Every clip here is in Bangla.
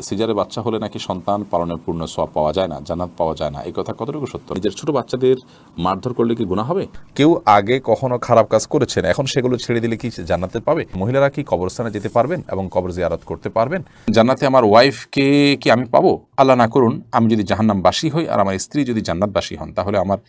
সিজারে বাচ্চা হলে নাকি সন্তান পালনের পূর্ণ সওয়াব পাওয়া যায় না, জান্নাত পাওয়া যায় না, এই কথা কতটুকু সত্য? নিজের ছোট বাচ্চাদের মারধর করলে কি গুনাহ হবে? কেউ আগে কখনো খারাপ কাজ করেছেন, এখন সেগুলো ছেড়ে দিলে কি জান্নাতে পাবে? মহিলারা কি কবরস্থানে যেতে পারবেন এবং কবর জিয়ারত করতে পারবেন? জান্নাতে আমার ওয়াইফকে কি আমি পাবো? আল্লাহ না করুন, আমি যদি জাহান্নামবাসী হই আর আমার স্ত্রী যদি জান্নাতবাসী হন, তাহলে আমার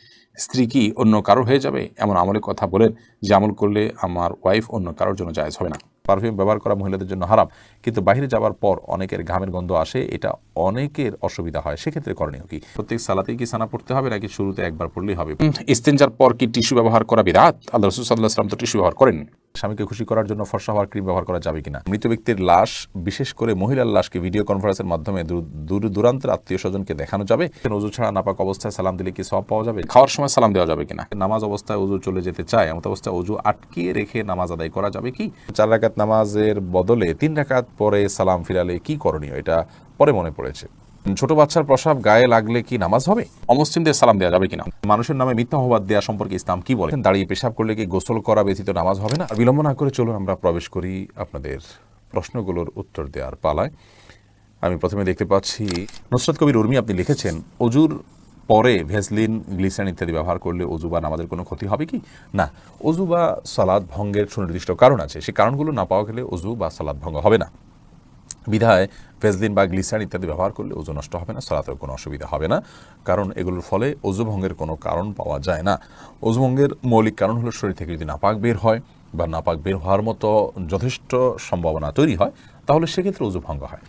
স্ত্রী কি অন্য কারো হয়ে যাবে? এমন আমলের কথা বলেন যে আমল করলে আমার ওয়াইফ অন্য কারোর জন্য জায়েজ হবে না। পারফিউম ব্যবহার করা মহিলাদের জন্য হারাম, কিন্তু বাইরে যাওয়ার পর অনেকের ঘামের গন্ধ আসে, এটা অনেকের অসুবিধা হয়, সেক্ষেত্রে করণীয় কি? প্রত্যেক সালাতেই কি সানা পড়তে হবে নাকি শুরুতে একবার পড়লেই হবে? ইস্তেঞ্জার পর কি টিস্যু ব্যবহার করা বিদআত? আল্লাহ রাসূল সাল্লাল্লাহু আলাইহি ওয়াসাল্লাম তো টিস্যু ব্যবহার করেন। স্বামীকে খুশি করার জন্য ফর্সা হওয়ার ক্রিম ব্যবহার করা যাবে কিনা? মৃত ব্যক্তির লাশ, বিশেষ করে মহিলার লাশকে ভিডিও কনফারেন্সের মাধ্যমে দূর দূরান্তের আত্মীয় স্বজনকে দেখানো যাবে? ওযু ছাড়া নাপাক অবস্থায় সালাম দিলে কি সওয়াব পাওয়া যাবে? খাওয়ার সময় সালাম দেওয়া যাবে কিনা? নামাজ অবস্থায় ওযু চলে যেতে চায়, এমন অবস্থায় ওযু আটকিয়ে রেখে নামাজ আদায় করা যাবে কি? 4 রাকাত নামাজের বদলে 3 রাকাত পরে সালাম ফিরালে কি করণীয়? এটা পরে মনে পড়েছে। ছোট বাচ্চার প্রসাব গায়ে লাগলে কি নামাজ হবে? অমুসলিমদের সালাম দেওয়া যাবে কিনা? মানুষের নামে মিথ্যা অপবাদ দেওয়া সম্পর্কে ইসলাম কি বলে? দাঁড়িয়ে পেশাব করলে কি গোসল করা ব্যতীত নামাজ হবে না? আর বিলম্ব না করে চলুন আমরা প্রবেশ করি আপনাদের প্রশ্নগুলোর উত্তর দেওয়ার পালায়। আমি প্রথমে দেখতে পাচ্ছি নুসরাত কবির উর্মি, আপনি লিখেছেন অজুর পরে ভেসলিন, গ্লিসারিন ইত্যাদি ব্যবহার করলে অজু বা নামাজের কোনো ক্ষতি হবে কি? না, অজু বা সালাত ভঙ্গের সুনির্দিষ্ট কারণ আছে, সেই কারণগুলো না পাওয়া গেলে অজু বা সালাত ভঙ্গ হবে না। বিধায় ভেসলিন বা গ্লিসারিন ইত্যাদি ব্যবহার করলে ওজু নষ্ট হবে না, সালাতের কোনো অসুবিধা হবে না, কারণ এগুলোর ফলে অজু ভঙ্গের কোনো কারণ পাওয়া যায় না। অজু ভঙ্গের মৌলিক কারণ হলো শরীর থেকে যদি নাপাক বের হয় বা নাপাক বের হওয়ার মতো যথেষ্ট সম্ভাবনা তৈরি হয়, তাহলে সেক্ষেত্রে অজু ভঙ্গ হয়।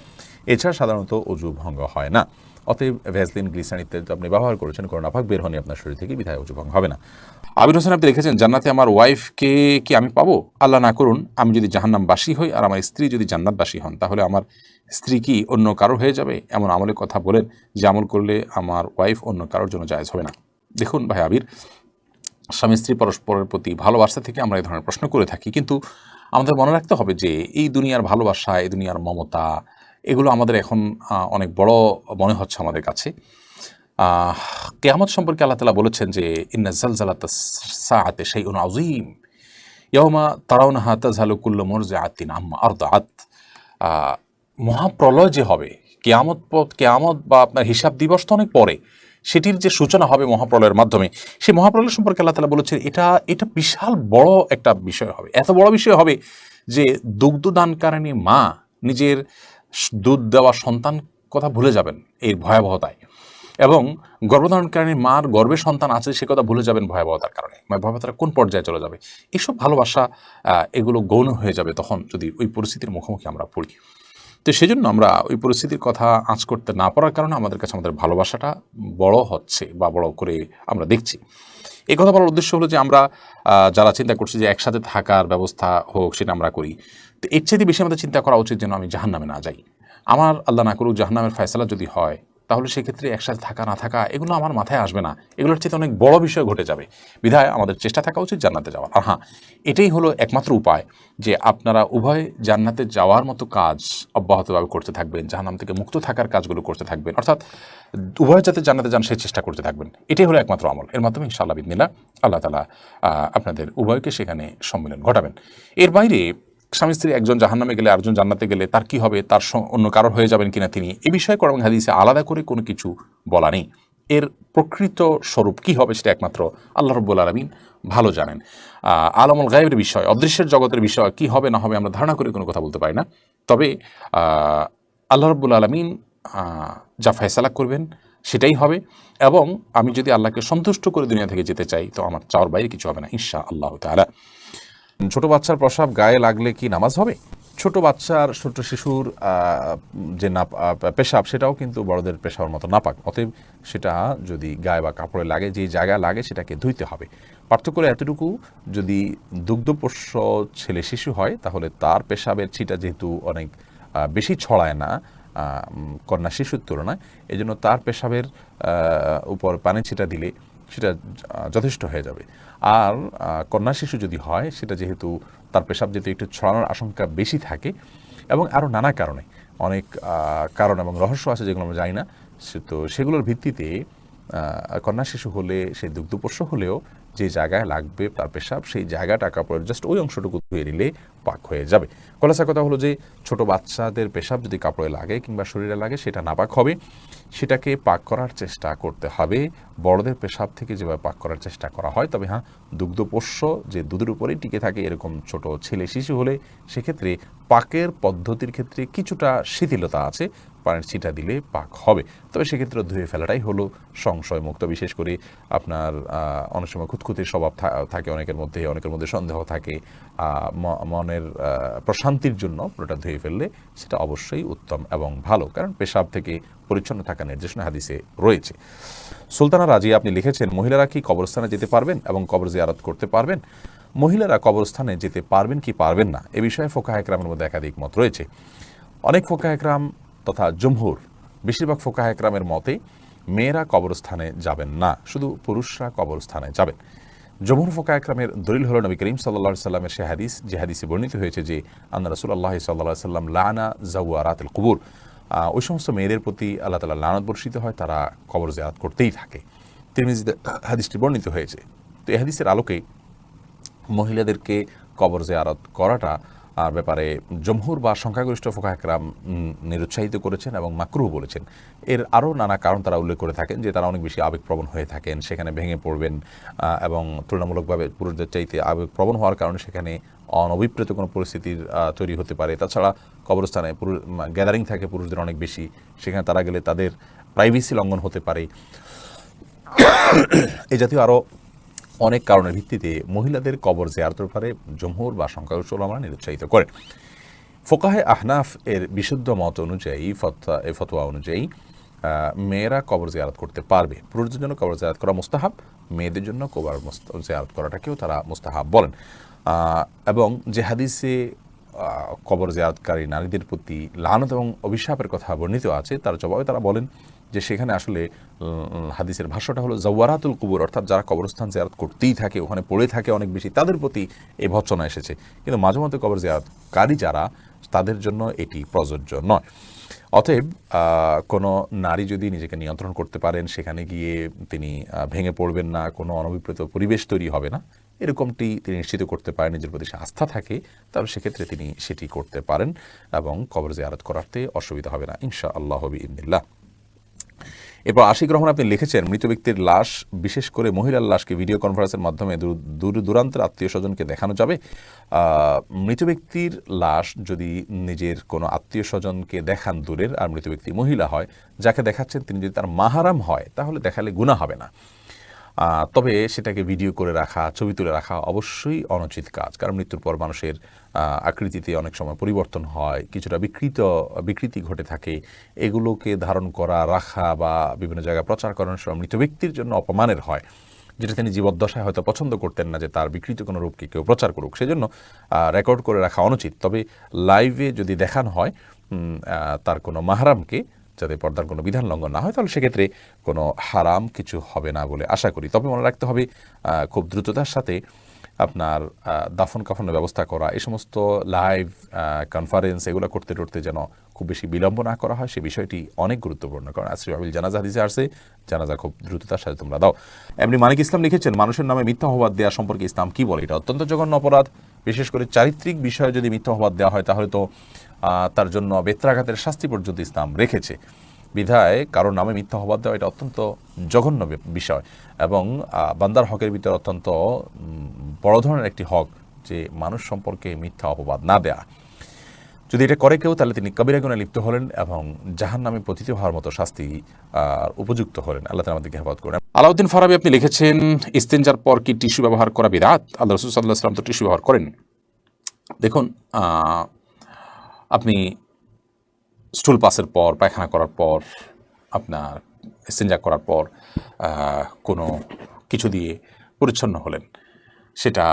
এছাড়া সাধারণত অজু ভঙ্গ হয় না। অতএব ভ্যাসলিন, গ্লিসারিন ইত্যাদি আপনি ব্যবহার করেছেন, কোনো নাপাক বের হয়নি আপনার শরীর থেকে, বিধায় অজু ভঙ্গ হবে না। আবির হোসেন, আপনি লিখেছেন জান্নাতে আমার ওয়াইফকে কি আমি পাবো? আল্লাহ না করুন, আমি যদি জাহান্নামবাসী হই আর আমার স্ত্রী যদি জান্নাতবাসী হন, তাহলে আমার স্ত্রী কি অন্য কারো হয়ে যাবে? এমন আমলের কথা বলেন যে আমল করলে আমার ওয়াইফ অন্য কারোর জন্য জায়েজ হবে না। দেখুন ভাই আবির, স্বামী স্ত্রী পরস্পরের প্রতি ভালোবাসা থেকে আমরা এই ধরনের প্রশ্ন করে থাকি, কিন্তু আমাদের মনে রাখতে হবে যে এই দুনিয়ার ভালোবাসা, এই দুনিয়ার মমতা, এগুলো আমাদের এখন অনেক বড় মনে হচ্ছে আমাদের কাছে। কিয়ামত সম্পর্কে আল্লাহ তাআলা বলেছেন যে ইন্না জালজালাতাস সাআতি শাইউন আযীম ইয়াওমা তারাউনাহা তাযহালু কুল্লু মুরজিআতিন আম্মা আরদাআত। মহাপ্রলয় যে হবে, কিয়ামত বা আপনার হিসাব দিবস তো অনেক পরে, সেটির যে সূচনা হবে মহাপ্রলয়ের মাধ্যমে, সেই মহাপ্রলয় সম্পর্কে আল্লাহ তাআলা বলেছেন এটা বিশাল বড় একটা বিষয় হবে। এত বড় বিষয় হবে যে দুগ্ধদানকারিণী মা নিজের দুধ দেওয়া সন্তান কথা ভুলে যাবেন এর ভয়াবহতায়, এবং গর্ভধারণকারী মার গর্ভে সন্তান আছে সে কথা ভুলে যাবেন ভয়াবহতার কারণে। ভয়াবহতার কোন পর্যায়ে চলে যাবে, এসব ভালোবাসা এগুলো গৌণ হয়ে যাবে তখন যদি ওই পরিস্থিতির মুখোমুখি আমরা পড়ি। তো সেজন্য আমরা ওই পরিস্থিতির কথা আঁচ করতে না পারার কারণে আমাদের কাছে আমাদের ভালোবাসাটা বড় হচ্ছে বা বড় করে আমরা দেখছি। এই কথা বলার উদ্দেশ্য হলো যে আমরা যারা চিন্তা করছি যে একসাথে থাকার ব্যবস্থা হোক, সেটা আমরা করি, তো এর চাইতে বেশি আমাদের চিন্তা করা উচিত যেন আমি জাহান্নামে না যাই। আমার আল্লাহ না করুক জাহান্নামের ফয়সালা যদি হয়, তাহলে সেক্ষেত্রে একসাথে থাকা না থাকা এগুলো আমার মাথায় আসবে না, এগুলোর চেয়ে অনেক বড় বিষয় ঘটে যাবে। বিধায় আমাদের চেষ্টা থাকা উচিত জান্নাতে যাওয়ার। আর হ্যাঁ, এটাই হলো একমাত্র উপায় যে আপনারা উভয় জান্নাতে যাওয়ার মতো কাজ অব্যাহতভাবে করতে থাকবেন, জাহান্নাম থেকে মুক্ত থাকার কাজগুলো করতে থাকবেন, অর্থাৎ উভয় যাতে জান্নাতে যান সেই চেষ্টা করতে থাকবেন। এটাই হলো একমাত্র আমল। এর মাধ্যমে ইনশাআল্লাহ বিদিনিল্লাহ আল্লাহ তাআলা আপনাদের উভয়কে সেখানে সম্মিলন ঘটাবেন। এর বাইরে স্বামী স্ত্রী একজন জাহান্নামে গেলে আরেকজন জান্নাতে গেলে তার কি হবে, তার অন্য কারো হয়ে যাবেন কিনা তিনি, এ বিষয়ে কোরআন হাদিসে আলাদা করে কোনো কিছু বলা নেই। এর প্রকৃত স্বরূপ কি হবে সেটা একমাত্র আল্লাহ রাব্বুল আলামিন ভালো জানেন। আলামুল গায়বের বিষয়, অদৃশ্যের জগতের বিষয় কি হবে না হবে আমরা ধারণা করে কোনো কথা বলতে পারি না। তবে আল্লাহ রাব্বুল আলামিন যা ফয়সালা করবেন সেটাই হবে, এবং আমি যদি আল্লাহকে সন্তুষ্ট করে দুনিয়া থেকে যেতে চাই তো আমার চাওয়ার বাইরে কিছু হবে না ইনশাআল্লাহ তাআলা। ছোট বাচ্চার প্রসাব গায়ে লাগলে কি নামাজ হবে? ছোট বাচ্চার, ছোট শিশুর যে পেশাব, সেটাও কিন্তু বড়দের পেশাবের মতো নাপাক। অতএব সেটা যদি গায়ে বা কাপড়ে লাগে, যে জায়গায় লাগে সেটাকে ধুইতে হবে। পার্থক্য এতটুকু, যদি দুগ্ধপোষ্য ছেলে শিশু হয় তাহলে তার পেশাবের ছিটা যেহেতু অনেক বেশি ছড়ায় না কন্যা শিশুর তুলনায়, এই জন্য তার পেশাবের উপর পানি ছিটা দিলে সেটা যথেষ্ট হয়ে যাবে। আর কন্যা শিশু যদি হয়, সেটা যেহেতু তার পেশাব যেহেতু একটু ছড়ানোর আশঙ্কা বেশি থাকে, এবং আরও নানা কারণে, অনেক কারণ এবং রহস্য আছে যেগুলো আমরা জানি না, তো সেগুলোর ভিত্তিতে কন্যা শিশু হলে, সে দুগ্ধপোষ্য হলেও যে জায়গায় লাগবে তার পেশাব সেই জায়গাটা কাপড়ের জাস্ট ওই অংশটুকু ধুয়ে নিলে পাক হয়ে যাবে। খোলাসা কথা হলো যে ছোট বাচ্চাদের পেশাব যদি কাপড়ে লাগে কিংবা শরীরে লাগে সেটা নাপাক হবে, সেটাকে পাক করার চেষ্টা করতে হবে বড়দের পেশাব থেকে যেভাবে পাক করার চেষ্টা করা হয়। তবে হ্যাঁ, দুগ্ধপোষ্য যে দুধের উপরেই টিকে থাকে এরকম ছোট ছেলে শিশু হলে সেক্ষেত্রে পাকের পদ্ধতির ক্ষেত্রে কিছুটা শিথিলতা আছে, পানির ছিটা দিলে পাক হবে। তবে সেক্ষেত্রে ধুয়ে ফেলাটাই হলো সংশয় মুক্ত। বিশেষ করে আপনার অনেক সময় খুঁতখুঁতির স্বভাব থাকে অনেকের মধ্যে সন্দেহ থাকে, মনের প্রশান্তির জন্য পুরোটা ধুয়ে ফেললে সেটা অবশ্যই উত্তম এবং ভালো, কারণ পেশাব থেকে পরিচ্ছন্ন থাকা নির্দেশনা হাদিসে রয়েছে। সুলতানা রাজিয়া আপনি লিখেছেন, মহিলারা কি কবরস্থানে যেতে পারবেন এবং কবর জিয়ারত করতে পারবেন? মহিলারা কবরস্থানে যেতে পারবেন কি পারবেন না এ বিষয়ে ফোকাহে কেরামের মধ্যে একাধিক মত রয়েছে। অনেক ফোকাহে কেরাম তথা জমহুর, বেশিরভাগ ফোকাহে কেরামের মতে মেয়েরা কবরস্থানে যাবেন না, শুধু পুরুষরা কবরস্থানে যাবেন। জমহুর ফোকাহে কেরামের দলিল হলো নবী করিম সাল্লাল্লাহু আলাইহি সাল্লামের সে হাদিস, যে হাদিসে বর্ণিত হয়েছে যে আন্না রাসূলুল্লাহ সাল্লাল্লাহু আলাইহি সাল্লাম লানা যাওয়ারাতুল কুবুর, ওই সমস্ত মেয়েদের প্রতি আল্লাহ তাআলা লানত বর্ষিত হয়, তারা কবর জিয়ারত করতেই থাকে। তিরমিজিতে হাদিসটি বর্ণিত হয়েছে। তো এই হাদিসের আলোকে মহিলাদেরকে কবর জিয়ারত করাটা ব্যাপারে জমহুর বা সংখ্যাগরিষ্ঠ ফোকাহে কেরাম নিরুৎসাহিত করেছেন এবং মাকরুহ বলেছেন। এর আরও নানা কারণ তারা উল্লেখ করে থাকেন, যে তারা অনেক বেশি আবেগপ্রবণ হয়ে থাকেন, সেখানে ভেঙে পড়বেন এবং তুলনামূলকভাবে পুরুষদের চাইতে আবেগপ্রবণ হওয়ার কারণে সেখানে অনভিপ্রেত কোনো পরিস্থিতির তৈরি হতে পারে। তাছাড়া কবরস্থানে গ্যাদারিং থাকে পুরুষদের অনেক বেশি, সেখানে তারা গেলে তাদের প্রাইভেসি লঙ্ঘন হতে পারে। এই জাতীয় আরও অনেক কারণের ভিত্তিতে মহিলাদের কবর জিয়ারতের ব্যাপারে জমহুর বা সংখ্যাগরিষ্ঠ উলামারা নিরুৎসাহিত করেন। ফোকাহে আহনাফ এর বিশুদ্ধ মত অনুযায়ী, ফতোয়া অনুযায়ী মেয়েরা কবর জিয়ারত করতে পারবে। পুরুষদের জন্য কবর জিয়ারত করা মুস্তাহাব, মেয়েদের জন্য কবর জিয়ারত করাটাকেও তারা মুস্তাহাব বলেন। এবং যে হাদিসে কবর জিয়ারতকারী নারীদের প্রতি লানত এবং অভিশাপের কথা বর্ণিত আছে, তার জবাবে তারা বলেন যে সেখানে আসলে হাদিসের ভাষ্যটা হলো জাওয়ারাতুল কুবুর, অর্থাৎ যারা কবরস্থান জিয়ারত করতেই থাকে, ওখানে পড়ে থাকে অনেক বেশি, তাদের প্রতি এই ভৎসনা এসেছে। কিন্তু মাঝে মধ্যে কবর জিয়ারতকারী যারা, তাদের জন্য এটি প্রযোজ্য নয়। অতএব কোনো নারী যদি নিজেকে নিয়ন্ত্রণ করতে পারেন, সেখানে গিয়ে তিনি ভেঙে পড়বেন না, কোনো অনভিপ্রেত পরিবেশ তৈরি হবে না, এরকমটি তিনি নিশ্চিত করতে পারেন, নিজের প্রতি আস্থা থাকে, তাহলে সেক্ষেত্রে তিনি সেটি করতে পারেন এবং কবর জিয়ারত করাতে অসুবিধা হবে না ইনশাআল্লাহ বিইذনিল্লাহ। এরপর আশিক রহমান আপনি লিখেছেন, মৃত ব্যক্তির লাশ, বিশেষ করে মহিলার লাশকে ভিডিও কনফারেন্সের মাধ্যমে দূর দূরান্তের আত্মীয় স্বজনকে দেখানো যাবে? মৃত ব্যক্তির লাশ যদি নিজের কোনো আত্মীয় স্বজনকে দেখান দূরের, আর মৃত ব্যক্তি মহিলা হয়, যাকে দেখাচ্ছেন তিনি যদি তার মাহারাম হয়, তাহলে দেখালে গুনাহ হবে না। তবে সেটাকে ভিডিও করে রাখা, ছবি তুলে রাখা অবশ্যই অনুচিত কাজ, কারণ মৃত্যুর পর মানুষের আকৃতিতে অনেক সময় পরিবর্তন হয়, কিছুটা বিকৃতি ঘটে থাকে। এগুলোকে ধারণ করা, রাখা বা বিভিন্ন জায়গায় প্রচার করানোর সময় মৃত ব্যক্তির জন্য অপমানের হয়, যেটা তিনি জীবদ্দশায় হয়তো পছন্দ করতেন না, যে তার বিকৃত কোনো রূপকে কেউ প্রচার করুক, সেজন্য রেকর্ড করে রাখা অনুচিত। তবে লাইভে যদি দেখানো হয় তার কোনো মাহরামকে, যাতে পর্দার কোনো বিধান লঙ্ঘন না হয়, তাহলে সেক্ষেত্রে কোনো হারাম কিছু হবে না বলে আশা করি। তবে মনে রাখতে হবে খুব দ্রুততার সাথে আপনার দাফন কাফনের ব্যবস্থা করা, এই সমস্ত লাইভ কনফারেন্স এগুলো করতে যেন খুব বেশি বিলম্ব না করা হয়, সে বিষয়টি অনেক গুরুত্বপূর্ণ, কারণ আসরি আবিল জানাজা হাদিসে আসছে, জানাজা খুব দ্রুততার সাথে তোমরা দাও। এমনি মানিক ইসলাম লিখেছেন, মানুষের নামে মিথ্যা অপবাদ দেওয়া সম্পর্কে ইসলাম কি বলে? এটা অত্যন্ত জঘন্য অপরাধ। বিশেষ করে চারিত্রিক বিষয়ে যদি মিথ্যা অপবাদ দেওয়া হয়, তাহলে তো তার জন্য বেত্রাঘাতের শাস্তি পর্যন্ত ইসলাম রেখেছে। বিধায় কারোর নামে মিথ্যা অপবাদ দেওয়া এটা অত্যন্ত জঘন্য বিষয়, এবং বান্দার হকের ভিতরে অত্যন্ত বড় ধরনের একটি হক, যে মানুষ সম্পর্কে মিথ্যা অপবাদ না দেয়া। যদি এটা করে কেউ, তাহলে তিনি কবিরা গুনাহে লিপ্ত হলেন এবং জাহান্নামে পতিত হওয়ার মতো শাস্তি উপযুক্ত হলেন। আল্লাহ তাআলা আমাদেরকে হেফাজত করেন। আলাউদ্দিন ফারাবি আপনি লিখেছেন, ইস্তেনজার পর কি টিস্যু ব্যবহার করা বিদআত? আল্লাহ রাসূল সাল্লাল্লাহু আলাইহি ওয়াসাল্লাম তো টিস্যু ব্যবহার করেন। দেখুন, আপনি স্টুল পাসের পর, পায়খানা করার পর, আপনার ইস্তেনজা করার পর কোনো কিছু দিয়ে পরিচ্ছন্ন হলেন, সেটা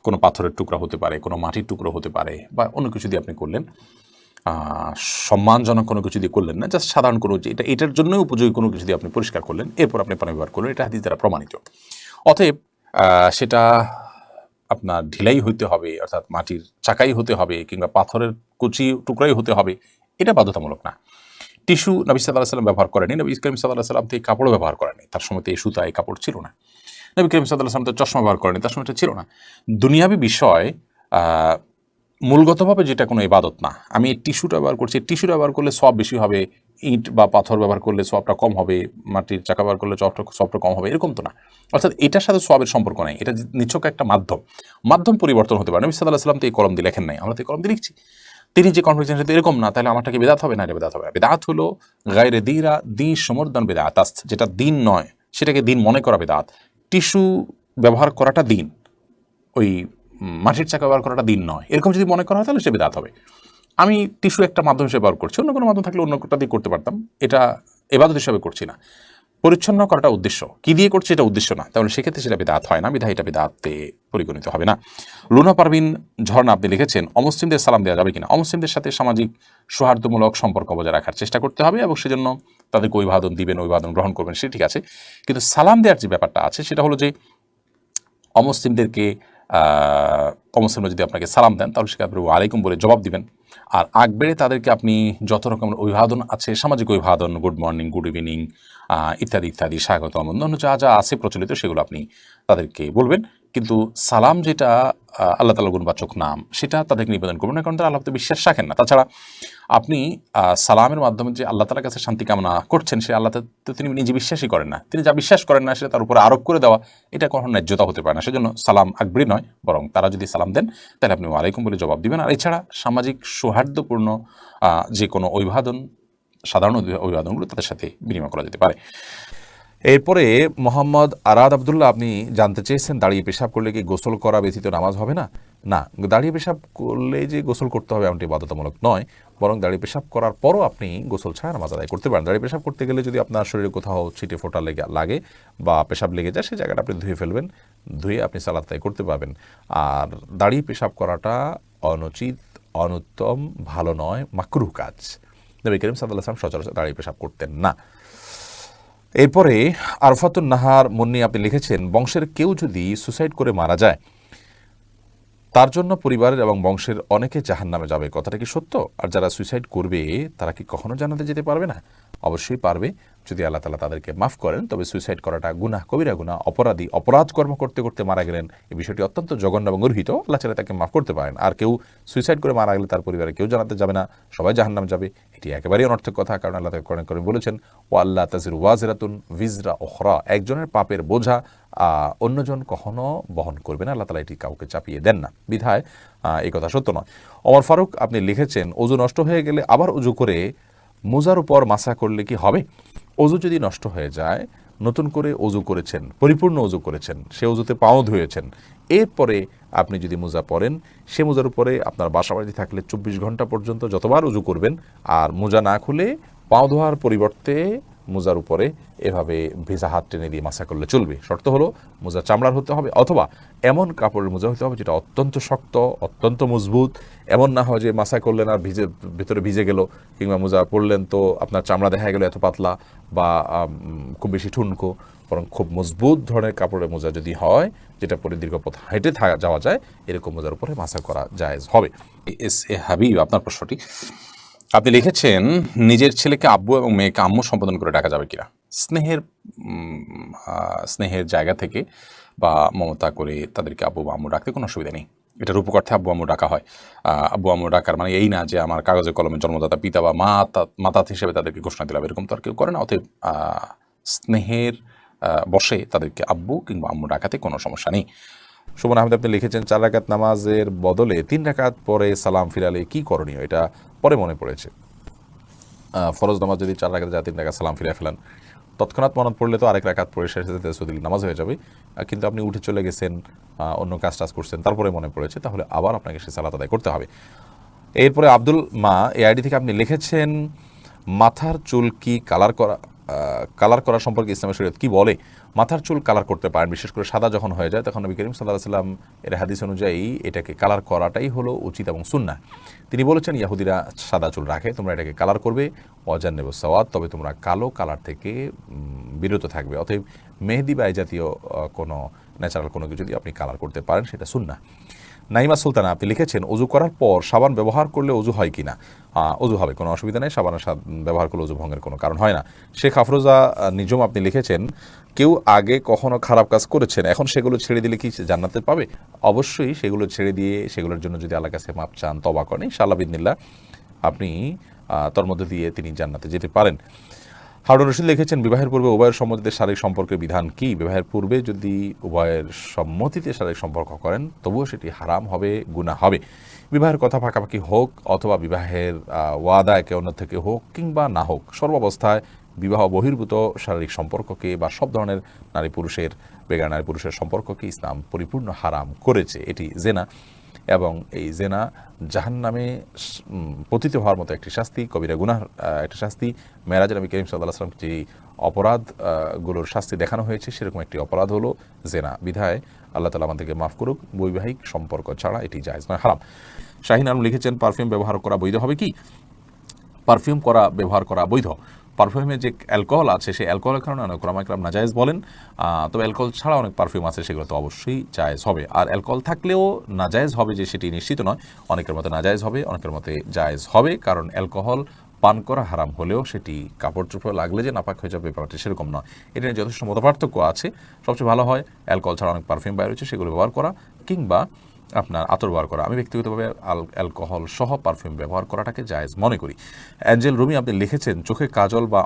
কোনো পাথরের টুকরা হতে পারে, কোনো মাটির টুকরো হতে পারে, বা অন্য কিছু দিয়ে আপনি করলেন, সম্মানজনক কোনো কিছু দিয়ে করলেন না, জাস্ট সাধারণ কোনো, এটার জন্যই উপযোগী কোনো কিছু দিয়ে আপনি পরিষ্কার করলেন, এরপর আপনি পানি ব্যবহার করলেন, এটা হাদিস দ্বারা প্রমাণিত। অতএব সেটা আপনার ঢিলাই হইতে হবে, অর্থাৎ মাটির চাকাই হতে হবে, কিংবা পাথরের কুচি টুকরাই হতে হবে, এটা বাধ্যতামূলক না। টিস্যু নবী সাল্লাল্লাহু আলাইহি ওয়াসাল্লাম ব্যবহার করেনি, নবী করিম সাল্লাল্লাহু আলাইহি ওয়াসাল্লাম থেকে কাপড়ও ব্যবহার করেনি, তার সময় তো এই সুতা, এই কাপড় ছিল না। নবী করিম সাল্লাল্লাহু আলাইহি ওয়াসাল্লাম তো চশমা ব্যবহার করেনি, তার সময় এটা ছিল না। দুনিয়াবী বিষয় মূলগতভাবে যেটা কোনো ইবাদত না। আমি এই টিস্যুটা ব্যবহার করছি, টিস্যুটা ব্যবহার করলে সওয়াব বেশি হবে, ইট বা পাথর ব্যবহার করলে সওয়াবটা কম হবে, মাটির চাকা ব্যবহার করলে সওয়াবটা কম হবে, এরকম তো না। অর্থাৎ এটার সাথে সওয়াবের সম্পর্ক নাই, এটা নিছক একটা মাধ্যম পরিবর্তন হতে পারে। নবী সাল্লাল্লাহু আলাইহি ওয়াসাল্লাম তো এই কলম দিয়ে লেখেন নাই, আমরা তো এই কলম দিয়ে লিখছি। তিনি যে কনফিডেন্স সাথে এরকম না, তাহলে আমারটা কি বিদআত হবে? না, এটা বিদআত হবে। বিদআত হলো গায়রে দিরা দি সমর্দন বিদআত, যেটা দিন নয় সেটাকে দিন মনে করা বিদআত। টিস্যু ব্যবহার করাটা দিন, ওই মাটির চাকা ব্যবহার করাটা দিন নয়, এরকম যদি মনে করা হয় তাহলে সে বিদআত হবে। আমি টিস্যু একটা মাধ্যম হিসেবে ব্যবহার করছি, অন্য কোনো মাধ্যম থাকলে অন্য কোনটা দিয়ে করতে পারতাম, এটা ইবাদত হিসেবে করছি না। পরিচ্ছন্ন করাটা উদ্দেশ্য, কি দিয়ে করছি এটা উদ্দেশ্য না, তাহলে সেক্ষেত্রে সেটা বিদআত হয় না, বিধায় এটা বিদআতে পরিগণিত হবে না। লুনা পারভিন ঝর্ণা আপনি লিখেছেন, অমুসলিমদের সালাম দেওয়া যাবে কিনা? অমুসলিমদের সাথে সামাজিক সৌহার্দ্যমূলক সম্পর্ক বজায় রাখার চেষ্টা করতে হবে এবং সেজন্য তাদেরকে অভিবাদন দিবেন, অভিবাদন গ্রহণ করবেন, সে ঠিক আছে। কিন্তু সালাম দেওয়ার যে ব্যাপারটা আছে সেটা হলো যে অমুসলিমদেরকে অমুসলিমরা যদি আপনাকে সালাম দেন তাহলে সেটা আপনি ওয়ালাইকুম বলে জবাব দিবেন। আর আগ বেড়ে তাদেরকে আপনি যত রকমের অভিবাদন আছে, সামাজিক অভিবাদন, গুড মর্নিং, গুড ইভিনিং ইত্যাদি ইত্যাদি, স্বাগতম, অন্যান্য যা যা আছে প্রচলিত সেগুলো আপনি তাদেরকে বলবেন। কিন্তু সালাম যেটা আল্লাহ তাআলার গুণবাচক নাম, সেটা তাদেরকে নিবেদন করবেন না, কারণ তারা আল্লাহতে বিশ্বাস রাখেন না। তাছাড়া আপনি সালামের মাধ্যমে যে আল্লাহ তাআলার কাছে শান্তি কামনা করছেন, সে আল্লাহ তো তিনি নিজে বিশ্বাসই করেন না, তিনি যা বিশ্বাস করেন না সেটা তার উপরে আরোপ করে দেওয়া, এটা কখনো ন্যায্যতা হতে পারে না। সেজন্য সালাম আকবরি নয়, বরং তারা যদি সালাম দেন তাহলে আপনি ওয়ালাইকুম বলে জবাব দিবেন। আর এছাড়া সামাজিক সৌহার্দ্যপূর্ণ যে কোনো অভিবাদন, সাধারণ অভিবাদনগুলো তাদের সাথে বিনিময় করা যেতে পারে। এরপরে মোহাম্মদ আরাদ আবদুল্লাহ আপনি জানতে চেয়েছেন, দাঁড়িয়ে পেশাব করলে কি গোসল করা ব্যতীত নামাজ হবে না? না, দাঁড়িয়ে পেশাব করলে যে গোসল করতে হবে এমনটি বাধ্যতামূলক নয়, বরং দাঁড়িয়ে পেশাব করার পরও আপনি গোসল ছাড়া নামাজ আদায় করতে পারেন। দাঁড়িয়ে পেশাব করতে গেলে যদি আপনার শরীরে কোথাও ছিটে ফোঁটা লাগে বা পেশাব লেগে যায়, সেই জায়গাটা আপনি ধুয়ে ফেলবেন, ধুয়ে আপনি সালাত আদায় করতে পারবেন। আর দাঁড়িয়ে পেশাব করাটা অনুচিত, অনুত্তম, ভালো নয়, মাকরুহ কাজ। নবী করিম সাল্লাল্লাহু আলাইহি ওয়াসাল্লাম সচরাচর দাঁড়িয়ে পেশাব করতেন না। এরপরে আরফাতুন নাহার মুন্নি আপনি লিখেছেন, বংশের কেউ যদি সুসাইড করে মারা যায় তার জন্য পরিবারের এবং বংশের অনেকে জাহান্নামে যাবে, কথাটা কি সত্য? আর যারা সুইসাইড করবে তারা কি কখনো জান্নাতে যেতে পারবে না? অবশ্যই পারবে, যদি আল্লাহ তাআলা তাদেরকে মাফ করেন। তবে সুইসাইড করাটা গুনাহ, কবিরা গুনাহ, অপরাধ কর্ম করতে করতে মারা গেলেন, এই বিষয়টি অত্যন্ত জঘন্য এবং গর্হিত। আল্লাহ তাআলা তাকে মাফ করতে পারেন। আর কেউ সুইসাইড করে মারা গেলে তার পরিবারে কেউ জান্নাতে যাবে না, সবাই জাহান্নামে যাবে, এটি একেবারেই অনর্থক কথা। কারণ আল্লাহ তাআলা কোরআনে বলেছেন, ওয়া আল্লা তাজিরু ওয়াজিরাতুন ভিজরা উখরা, একজনের পাপের বোঝা অন্যজন কখনো বহন করবে না, আল্লাহ তাআলা এটি কাউকে চাপিয়ে দেন না, বিধায় এই কথা সত্য নয়। ওমর ফারুক আপনি লিখেছেন, অজু নষ্ট হয়ে গেলে আবার অজু করে মোজার উপর মাসা করলে কি হবে? অজু যদি নষ্ট হয়ে যায়, নতুন করে অজু করেছেন, পরিপূর্ণ অজু করেছেন, সে অজুতে পাও ধুয়েছেন, এরপরে আপনি যদি মোজা পরেন, সে মোজার উপরে আপনার বাসাবাড়ি থাকলে 24 ঘন্টা পর্যন্ত যতবার অজু করবেন, আর মোজা না খুলে পাও ধোয়ার পরিবর্তে মোজার উপরে এভাবে ভেজা হাত টেনে দিয়ে মাসা করলে চলবে। শর্ত হলো মোজা চামড়ার হতে হবে, অথবা এমন কাপড়ের মোজা হতে হবে যেটা অত্যন্ত শক্ত, অত্যন্ত মজবুত। এমন না হয় যে মাসা করলেন আর ভেতরে ভিজে গেল, কিংবা মোজা পরলেন তো আপনার চামড়া দেখা গেল এত পাতলা বা খুব বেশি ঠুনকো। বরং খুব মজবুত ধরনের কাপড়ের মোজা যদি হয়, যেটা পরে দীর্ঘ পথ হেঁটে যাওয়া যায়, এরকম মোজার উপরে মাসা করা জায়েজ হবে। এস এ হাবিব আপনার প্রশ্নটি আপনি লিখেছেন, নিজের ছেলেকে আব্বু এবং মেয়েকে আম্মু সম্বোধন করে ডাকা যাবে কিনা? স্নেহের জায়গা থেকে বা মমতা করে তাদেরকে আব্বু বা আম্মু ডাকতে কোনো অসুবিধা নেই। এটা রূপকর্থে আব্বু আম্মু ডাকা হয়। আব্বু আম্মু ডাকার মানে এই না যে আমার কাগজে কলমে জন্মদাতা পিতা বা মাতা হিসেবে তাদেরকে ঘোষণা দিলাম, এরকম তো আর কেউ করে না। অতএব স্নেহের বশে তাদেরকে আব্বু কিংবা আম্মু ডাকাতে কোনো সমস্যা নেই। সুমন আহমেদ আপনি লিখেছেন, 4 রাকাত নামাজের বদলে 3 রাকাত পরে সালাম ফিরালে কি করণীয়? এটা পরে মনে পড়েছে। ফরজ নামাজ যদি 4 রাকাত যায়, 3 রাকাত সালাম ফিরে ফেলেন, তৎক্ষণাৎ মনে পড়লে তো আরেক রাকাত পড়ে শেষে তাসবিহ নামাজ হয়ে যাবে। কিন্তু আপনি উঠে চলে গেছেন, অন্য কাজ করছেন, তারপরে মনে পড়েছে, তাহলে আবার আপনাকে সে সালাত আদায় করতে হবে। এরপরে আব্দুল মা এই আইডি থেকে আপনি লিখেছেন, মাথার চুল কি কালার করা সম্পর্কে ইসলামের শরীয়ত কি বলে? মাথার চুল কালার করতে পারেন, বিশেষ করে সাদা যখন হয়ে যায় তখন নবী করিম সাল্লাল্লাহু আলাইহি ওয়াসাল্লাম এর হাদিস অনুযায়ী এটাকে কালার করাটাই হলো উচিত এবং সুন্নাহ। তিনি বলেছেন, ইহুদিরা সাদা চুল রাখে, তোমরা এটাকে কালার করবে, ওয়াজান্নিবু সাওয়াদ, তবে তোমরা কালো কালার থেকে বিরত থাকবে। অতএব মেহেদি বা এই জাতীয় কোনো ন্যাচারাল কোনো কিছু যদি আপনি কালার করতে পারেন, সেটা সুন্নাহ। নাইমা সুলতানা আপনি লিখেছেন অজু করার পর সাবান ব্যবহার করলে অজু হয় কিনা? অজু হবে, কোনো অসুবিধা নেই। সাবানের ব্যবহার করলে অজু ভঙ্গের কোনো কারণ হয় না। শেখ আফরোজা নিজম আপনি লিখেছেন কেউ আগে কখনো খারাপ কাজ করেছেন, এখন সেগুলো ছেড়ে দিলে কি জান্নাতে পাবে? অবশ্যই সেগুলো ছেড়ে দিয়ে সেগুলোর জন্য যদি আল্লাহর কাছে মাপ চান, তওবা করেন, ইনশাআল্লাহ বিদিনিল্লাহ আপনি তার মধ্যে দিয়ে তিনি জান্নাতে যেতে পারেন। হারুন রশিদ লিখেছেন বিবাহের পূর্বে উভয়ের সম্মতিতে শারীরিক সম্পর্কের বিধান কি? বিবাহের পূর্বে যদি উভয়ের সম্মতিতে শারীরিক সম্পর্ক করেন তবুও সেটি হারাম হবে, গুনাহ হবে। বিবাহের কথা পাকাপাকি হোক অথবা বিবাহের ওয়াদা একে অন্য থেকে হোক কিংবা না হোক, সর্বাবস্থায় বিবাহ বহির্ভূত শারীরিক সম্পর্ককে বা সব ধরনের নারী পুরুষের বেগার নারী পুরুষের সম্পর্ককে ইসলাম পরিপূর্ণ হারাম করেছে। এটি জেনা, এবং এই জেনা জাহান্নামে পতিত হওয়ার মতো একটি শাস্তি, কবিরা গুনাহ একটি শাস্তি। মেরাজের নবী করিম সাল্লাল্লাহু আলাইহি ওয়াসাল্লাম যে অপরাধগুলোর শাস্তি দেখানো হয়েছে সেরকম একটি অপরাধ হলো জেনা। বিধায় আল্লাহ তাআলা আমাদেরকে মাফ করুক, বৈবাহিক সম্পর্ক ছাড়া এটি জায়েজ নয়, হারাম। শাহিন আলম লিখেছেন পারফিউম ব্যবহার করা বৈধ হবে কি? পারফিউম ব্যবহার করা বৈধ। পারফিউমে যে অ্যালকোহল আছে সেই অ্যালকোহলের কারণে অনেক ওলামা কেরাম নাজায়েজ বলেন, তবে অ্যালকোহল ছাড়া অনেক পারফিউম আছে সেগুলো তো অবশ্যই জায়েজ হবে। আর অ্যালকোহল থাকলেও নাজায়েজ হবে যে সেটি নিশ্চিত নয়, অনেকের মতে নাজায়েজ হবে, অনেকের মতে জায়েজ হবে, কারণ অ্যালকোহল পান করা হারাম হলেও সেটি কাপড় চোপড় লাগলে যে নাপাক হয়ে যাবে ব্যাপারটি সেরকম নয়। এটা নিয়ে যথেষ্ট মতপার্থক্য আছে। সবচেয়ে ভালো হয় অ্যালকোহল ছাড়া অনেক পারফিউম বাইরে রয়েছে সেগুলো ব্যবহার করা, কিংবা আপনার আতর ব্যবহার করা। আমি ব্যক্তিগতভাবে অ্যালকোহল সহ পারফিউম ব্যবহার করাটাকে জায়েজ মনে করি। অ্যাঞ্জেল রুমি আপনি লিখেছেন চোখে কাজল বা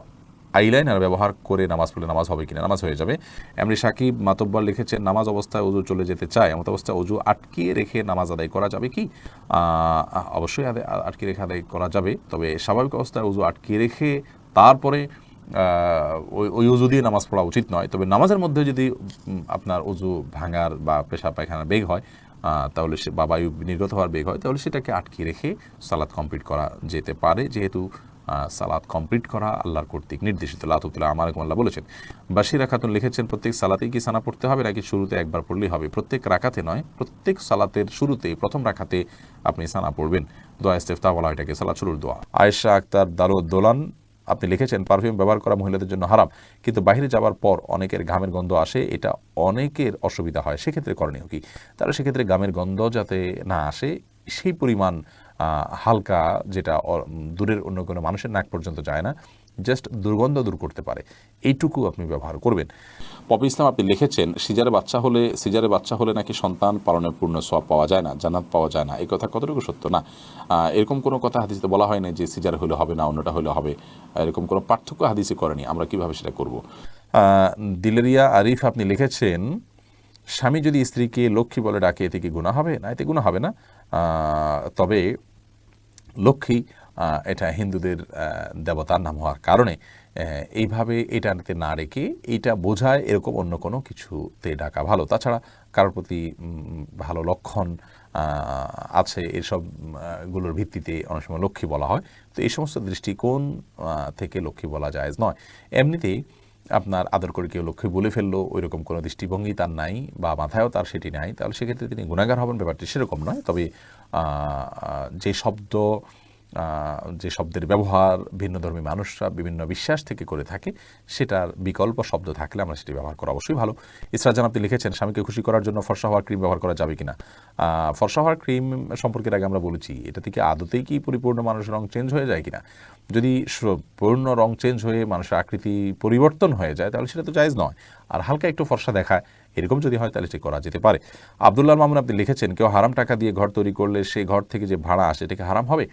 আইলাইনার ব্যবহার করে নামাজ পড়লে নামাজ হবে কিনা? নামাজ হয়ে যাবে। এমনি সাকিব মাতব্বর লিখেছেন নামাজ অবস্থায় অজু চলে যেতে চায়, এমন অবস্থায় অজু আটকিয়ে রেখে নামাজ আদায় করা যাবে কি? অবশ্যই আটকিয়ে রেখে আদায় করা যাবে, তবে স্বাভাবিক অবস্থায় অজু আটকিয়ে রেখে তারপরে ওই অজু দিয়ে নামাজ পড়া উচিত নয়। তবে নামাজের মধ্যে যদি আপনার অজু ভাঙার বা পেশাব পায়খানার বেগ হয়, তাহলে সে বা বায়ু নির্গত হওয়ার বেগ হয়, তাহলে সেটাকে আটকিয়ে রেখে সালাত কমপ্লিট করা যেতে পারে, যেহেতু সালাত কমপ্লিট করা আল্লাহর কর্তৃক নির্দেশিত। লাতুল্লাহ আমার আল্লাহ বলেছেন। বাশিরা খাতুন লিখেছেন প্রত্যেক সালাতেই কি সানা পড়তে হবে নাকি শুরুতে একবার পড়লেই হবে? প্রত্যেক রাকাতে নয়, প্রত্যেক সালাতের শুরুতে প্রথম রাকাতে আপনি সানা পড়বেন। দোয়া ইস্তেফতাহ বলা হয় এটাকে, সালাত শুরুর দোয়া। আয়েশা আক্তার দোলান আপনি লিখেছেন পারফিউম ব্যবহার করা মহিলাদের জন্য হারাম, কিন্তু বাইরে যাওয়ার পর অনেকের ঘামের গন্ধ আসে, এটা অনেকের অসুবিধা হয়, সেক্ষেত্রে করণীয় কি? তাহলে সেক্ষেত্রে ঘামের গন্ধ যাতে না আসে সেই পরিমাণ হালকা, যেটা দূরের অন্য কোনো মানুষের নাক পর্যন্ত যায় না, জাস্ট দুর্গন্ধ দূর করতে পারে, এইটুকু আপনি ব্যবহার করবেন। পপি ইসলাম আপনি লিখেছেন সিজারে বাচ্চা হলে নাকি সন্তান পালনের পূর্ণ সওয়াব পাওয়া যায় না, জান্নাত পাওয়া যায় না, এই কথা কতটুকু সত্য? না, এরকম কোনো কথা হাদিসে বলা হয় না যে সিজার হলে হবে না অন্যটা হলে হবে, এরকম কোনো পার্থক্য হাদিসে করেনি, আমরা কিভাবে সেটা করব? দিলেরিয়া আরিফ আপনি লিখেছেন স্বামী যদি স্ত্রীকে লক্ষ্মী বলে ডাকে এতে কি গুনাহ হবে? না, এতে গুনাহ হবে না। তবে লক্ষ্মী এটা হিন্দুদের দেবতার নাম হওয়ার কারণে এইভাবে এটাতে না রেখে এটা বোঝায় এরকম অন্য কোনো কিছুতে ডাকা ভালো। তাছাড়া কারোর প্রতি ভালো লক্ষণ আছে এসব গুলোর ভিত্তিতে অনেক সময় লক্ষ্মী বলা হয়। তো এই সমস্ত দৃষ্টিকোণ থেকে লক্ষ্মী বলা জায়েজ নয়। এমনিতেই আপনার আদর করে কেউ লক্ষ্মী বলে ফেললো, ওই রকম কোনো দৃষ্টিভঙ্গি তার নাই বা মাথায়ও তার সেটি নাই, তাহলে সেক্ষেত্রে তিনি গুনাহগার হবেন, ব্যাপারটি সেরকম নয়। তবে যে শব্দের ব্যবহার ভিন্ন ধর্মী মানুষরা বিভিন্ন বিশ্বাস থেকে করে থাকে, সেটার বিকল্প শব্দ থাকলে আমরা সেটি ব্যবহার করা অবশ্যই ভালো। ইসরাজান আপনি লিখেছেন স্বামীকে খুশি করার জন্য ফর্সা হওয়ার ক্রিম ব্যবহার করা যাবে কিনা? ফর্সা হওয়ার ক্রিম সম্পর্কে আগে আমরা বলেছি, এটা থেকে আদতেই কি পরিপূর্ণ মানুষের রং চেঞ্জ হয়ে যায় কিনা? যদি পূর্ণ রং চেঞ্জ হয়ে মানুষের আকৃতি পরিবর্তন হয়ে যায় তাহলে সেটা তো জায়েজ নয়। আর হালকা একটু ফর্সা দেখায় এরকম যদি হয় তাহলে সেটা করা যেতে পারে। আব্দুল্লাহ মামুন আপনি লিখেছেন কেউ হারাম টাকা দিয়ে ঘর তৈরি করলে সেই ঘর থেকে যে ভাড়া আসে এটাকে হারাম হবে?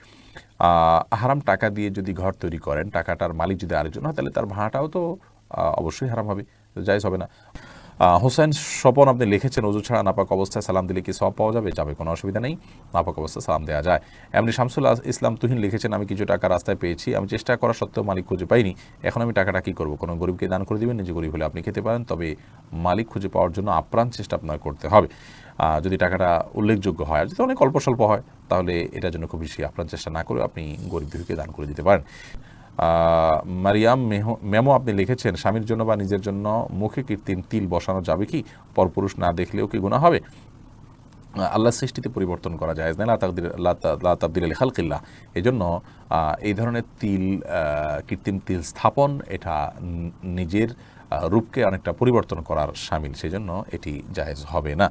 হারাম টাকা দিয়ে যদি ঘর তৈরি করেন, টাকাটার মালিক যদি আরেকজন হয় তাহলে তার ভাড়াটাও তো অবশ্যই হারাম হবে, জায়েজ হবে না। হোসেন স্বপন আপনি লিখেছেন ওযু ছাড়া নাপাক অবস্থায় সালাম দিলে কি সওয়াব পাওয়া যাবে? যাবে, কোনো অসুবিধা নেই, নাপাক অবস্থায় সালাম দেওয়া যায়। এমনি শামসুল ইসলাম তুহিন লিখেছেন আমি কিছু টাকা রাস্তায় পেয়েছি, আমি চেষ্টা করা সত্ত্বেও মালিক খুঁজে পাইনি, এখন আমি টাকাটা কী করবো? কোনো গরিবকে দান করে দিবেন? নিজে গরিব হলে আপনি খেতে পারেন, তবে মালিক খুঁজে পাওয়ার জন্য আপ্রাণ চেষ্টা আপনার করতে হবে। যদি টাকাটা উল্লেখযোগ্য হয়, আর যদি অনেক অল্প স্বল্প হয় তাহলে এটার জন্য খুব বেশি আপ্রাণ চেষ্টা না করে আপনি গরিব দুঃখীকে দান করে দিতে পারেন। মারিয়াম মেমো আপনি লিখেছেন স্বামীর জন্য বা নিজের জন্য মুখে কৃত্রিম তিল বসানো যাবে কি? পরপুরুষ না দেখলেও কি গুনাহ হবে? আল্লাহর সৃষ্টিতে পরিবর্তন করা যায় না, লা তাবদীলা লিখালকিল্লাহ। এই জন্য এই ধরনের কৃত্রিম তিল স্থাপন এটা নিজের রূপকে অনেকটা পরিবর্তন করার শামিল, সেই জন্য এটি জায়েজ হবে না।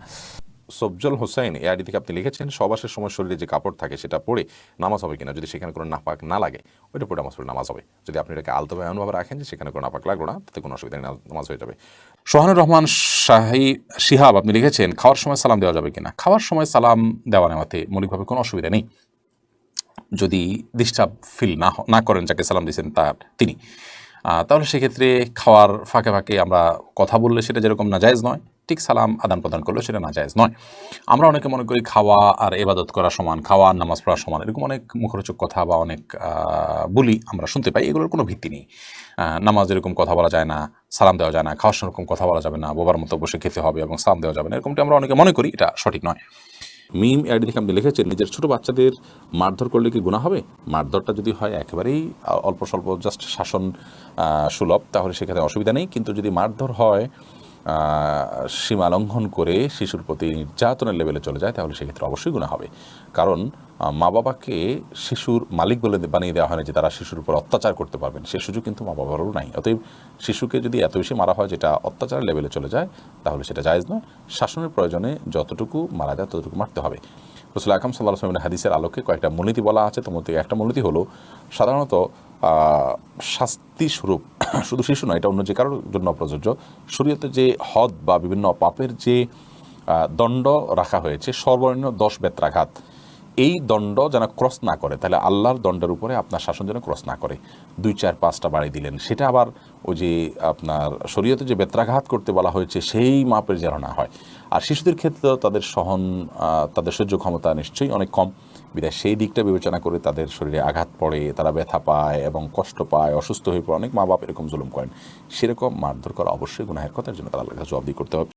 সবজল হোসেন এই আইডি থেকে আপনি লিখেছেন সহবাসের সময় শরীরে যে কাপড় থাকে সেটা পরে নামাজ হবে কিনা, যদি সেখানে কোনো নাপাক না লাগে ওইটা পরে নামাজ হবে। যদি আপনি এটাকে আলতোভাবে এমনভাবে রাখেন যে সেখানে কোনো নাপাক লাগলো না, তাতে কোনো অসুবিধা নেই, নামাজ হয়ে যাবে। সোহানুর রহমান শিহাব আপনি লিখেছেন খাওয়ার সময় সালাম দেওয়া যাবে কিনা। খাওয়ার সময় সালাম দেওয়া নেওয়াতে মৌলিকভাবে কোনো অসুবিধা নেই, যদি ডিস্টার্ব ফিল না করেন যাকে সালাম দিয়েছেন তিনি, তাহলে সেক্ষেত্রে খাওয়ার ফাঁকে ফাঁকে আমরা কথা বললে সেটা যেরকম নাজায়েজ নয়, ঠিক সালাম আদান প্রদান করলে সেটা নাজায়েজ নয়। আমরা অনেকে মনে করি খাওয়া আর ইবাদত করা সমান, খাওয়া আর নামাজ পড়া সমান, এরকম অনেক মুখরোচক কথা বা অনেক বলি আমরা শুনতে পাই, এগুলোর কোনো ভিত্তি নেই। নামাজ এরকম কথা বলা যায় না, সালাম দেওয়া যায় না, খাওয়ার সময় এরকম কথা বলা যাবে না, বোবার মতো বসে খেতে হবে এবং সালাম দেওয়া যাবে না, এরকমটি আমরা অনেকে মনে করি, এটা সঠিক নয়। মিম আইডি থেকে আপনি লিখেছেন নিজের ছোটো বাচ্চাদের মারধর করলে কি গুনাহ হবে। মারধরটা যদি হয় একেবারেই অল্প স্বল্প জাস্ট শাসন সুলভ, তাহলে সেখানে অসুবিধা নেই, কিন্তু যদি মারধর হয় সীমা লঙ্ঘন করে শিশুর প্রতি নির্যাতনের লেভেলে চলে যায়, তাহলে সেক্ষেত্রে অবশ্যই গুনাহ হবে। কারণ মা বাবাকে শিশুর মালিক বলে বানিয়ে দেওয়া হয় না যে তারা শিশুর উপর অত্যাচার করতে পারবেন, সে সুযোগ কিন্তু মা বাবারও নাই। অতএব শিশুকে যদি এত বেশি মারা হয় যেটা অত্যাচারের লেভেলে চলে যায়, তাহলে সেটা জায়েজ নয়। শাসনের প্রয়োজনে যতটুকু মারা যায় ততটুকু মারতে হবে। রাসূল আকরাম সাল্লাল্লাহু আলাইহি ওয়াসাল্লামের হাদিসের আলোকে কয়েকটা মূলনীতি বলা আছে, তার মধ্যে একটা মূলনীতি হলো সাধারণত শাস্তি স্বরূপ শুধু শিশু নয়, এটা অন্য যে কারোর জন্য প্রযোজ্য, শরীয়তে যে হদ বা বিভিন্ন পাপের যে দণ্ড রাখা হয়েছে সর্বনিম্ন 10 বেত্রাঘাত, এই দণ্ড যেন ক্রস না করে, তাহলে আল্লাহর দণ্ডের উপরে আপনার শাসন যেন ক্রস না করে। 2, 4, 5টা বাড়ি দিলেন, সেটা আবার ওই যে আপনার শরীয়তে যে বেত্রাঘাত করতে বলা হয়েছে সেই মাপের যেন না হয়। আর শিশুদের ক্ষেত্রে তাদের সহ্য ক্ষমতা নিশ্চয়ই অনেক কম, বিধায় সেই দিকটা বিবেচনা করে তাদের শরীরে আঘাত পড়ে, তারা ব্যথা পায় এবং কষ্ট পায়, অসুস্থ হয়ে পড়ে, অনেক মা বাপ এরকম জুলুম করেন, সেরকম মারধর করা অবশ্যই গুনাহের কথা, এর জন্য তারা আল্লাহর কাছে জবাবদিহি করতে হবে।